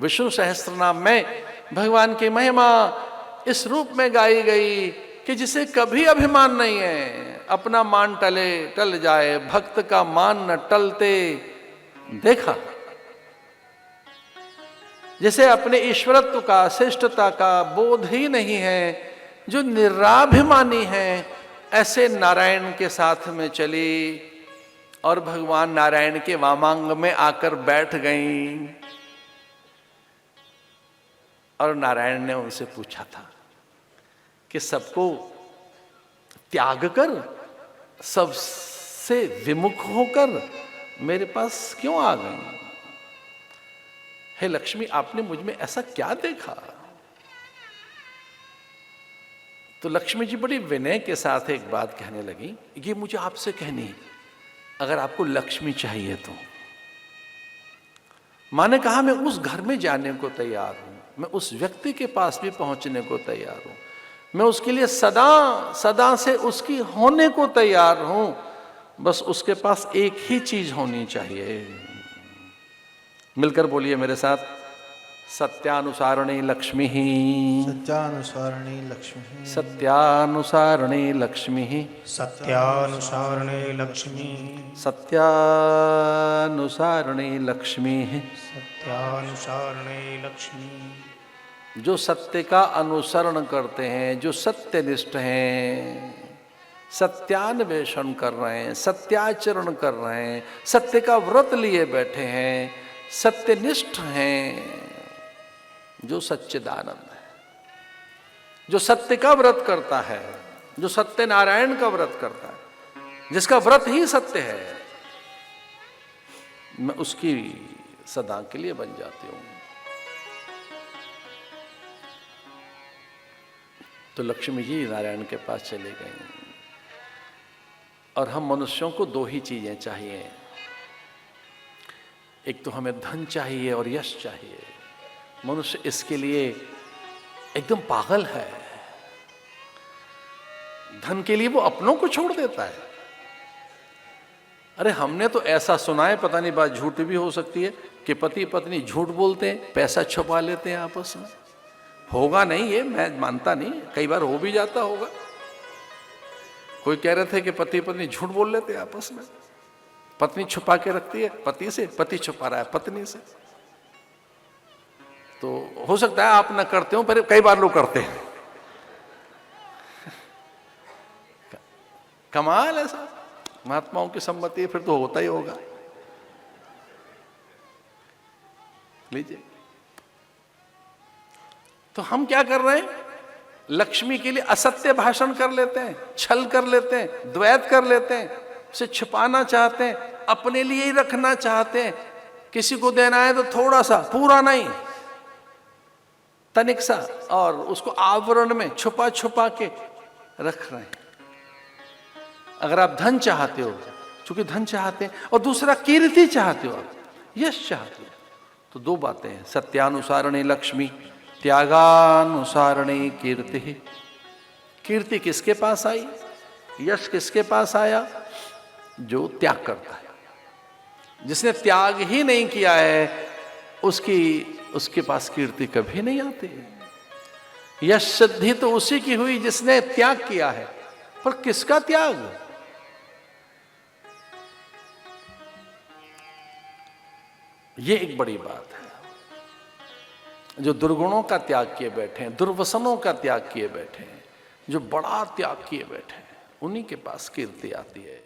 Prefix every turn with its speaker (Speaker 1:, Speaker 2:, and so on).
Speaker 1: विष्णु सहस्त्रनाम में भगवान की महिमा इस रूप में गाई गई कि जिसे कभी अभिमान नहीं है, अपना मान टले टल जाए, भक्त का मान न टलते देखा। जिसे अपने ईश्वरत्व का, श्रेष्ठता का बोध ही नहीं है, जो निराभिमानी है, ऐसे नारायण के साथ में चली और भगवान नारायण के वामांग में आकर बैठ गईं। और नारायण ने उनसे पूछा था कि सबको त्याग कर, सबसे विमुख होकर मेरे पास क्यों आ गई? हे लक्ष्मी, आपने मुझ में ऐसा क्या देखा? तो लक्ष्मी जी बड़ी विनय के साथ एक बात कहने लगी, ये मुझे आपसे कहनी है, अगर आपको लक्ष्मी चाहिए तो। माँ ने कहा मैं उस घर में जाने को तैयार हूं, मैं उस व्यक्ति के पास भी पहुंचने को तैयार हूं, मैं उसके लिए सदा सदा से उसकी होने को तैयार हूं, बस उसके पास एक ही चीज होनी चाहिए। मिलकर बोलिए मेरे साथ, सत्यानुसारिणी लक्ष्मी,
Speaker 2: सत्यानुसारिणी लक्ष्मी,
Speaker 1: सत्यानुसारिणी लक्ष्मी,
Speaker 2: सत्यानुसारिणी लक्ष्मी,
Speaker 1: सत्यानुसारिणी लक्ष्मी,
Speaker 2: सत्यानुसारिणी लक्ष्मी।
Speaker 1: जो सत्य का अनुसरण करते हैं, जो सत्यनिष्ठ हैं, सत्यान्वेषण कर रहे हैं, सत्याचरण कर रहे हैं, सत्य का व्रत लिए बैठे हैं, सत्यनिष्ठ हैं, जो सच्चिदानंद है, जो सत्य का व्रत करता है, जो सत्य नारायण का व्रत करता है, जिसका व्रत ही सत्य है, मैं उसकी सदा के लिए बन जाती हूं। तो लक्ष्मी जी नारायण के पास चले गए। और हम मनुष्यों को दो ही चीजें चाहिए, एक तो हमें धन चाहिए और यश चाहिए। मनुष्य इसके लिए एकदम पागल है, धन के लिए वो अपनों को छोड़ देता है। अरे हमने तो ऐसा सुना है, पता नहीं बात झूठ भी हो सकती है, कि पति पत्नी झूठ बोलते हैं, पैसा छुपा लेते हैं आपस में। होगा नहीं, ये मैं मानता नहीं, कई बार हो भी जाता होगा। कोई कह रहे थे कि पति पत्नी झूठ बोल लेते हैं आपस में, पत्नी छुपा के रखती है पति से, पति छुपा रहा है पत्नी से। तो हो सकता है आप ना करते हो, पर कई बार लोग करते हैं। कमाल है साहब, महात्माओं की सम्मति है, फिर तो होता ही होगा। लीजिए, तो हम क्या कर रहे हैं? लक्ष्मी के लिए असत्य भाषण कर लेते हैं, छल कर लेते हैं, द्वैत कर लेते हैं, उसे छिपाना चाहते हैं, अपने लिए ही रखना चाहते हैं। किसी को देना है तो थोड़ा सा, पूरा नहीं, तनिक सा, और उसको आवरण में छुपा छुपा के रख रहे हैं। अगर आप धन चाहते हो, चूंकि धन चाहते हैं, और दूसरा कीर्ति चाहते हो, आप यश चाहते हो, तो दो बातें हैं, सत्यानुसारिणी लक्ष्मी, त्यागानुसारिणी कीर्ति। कीर्ति किसके पास आई, यश किसके पास आया? जो त्याग करता है। जिसने त्याग ही नहीं किया है, उसके पास कीर्ति कभी नहीं आती। यश सिद्धि तो उसी की हुई जिसने त्याग किया है। पर किसका त्याग? ये एक बड़ी बात है। जो दुर्गुणों का त्याग किए बैठे हैं, दुर्वसनों का त्याग किए बैठे हैं, जो बड़ा त्याग किए बैठे हैं, उन्हीं के पास कीर्ति आती है।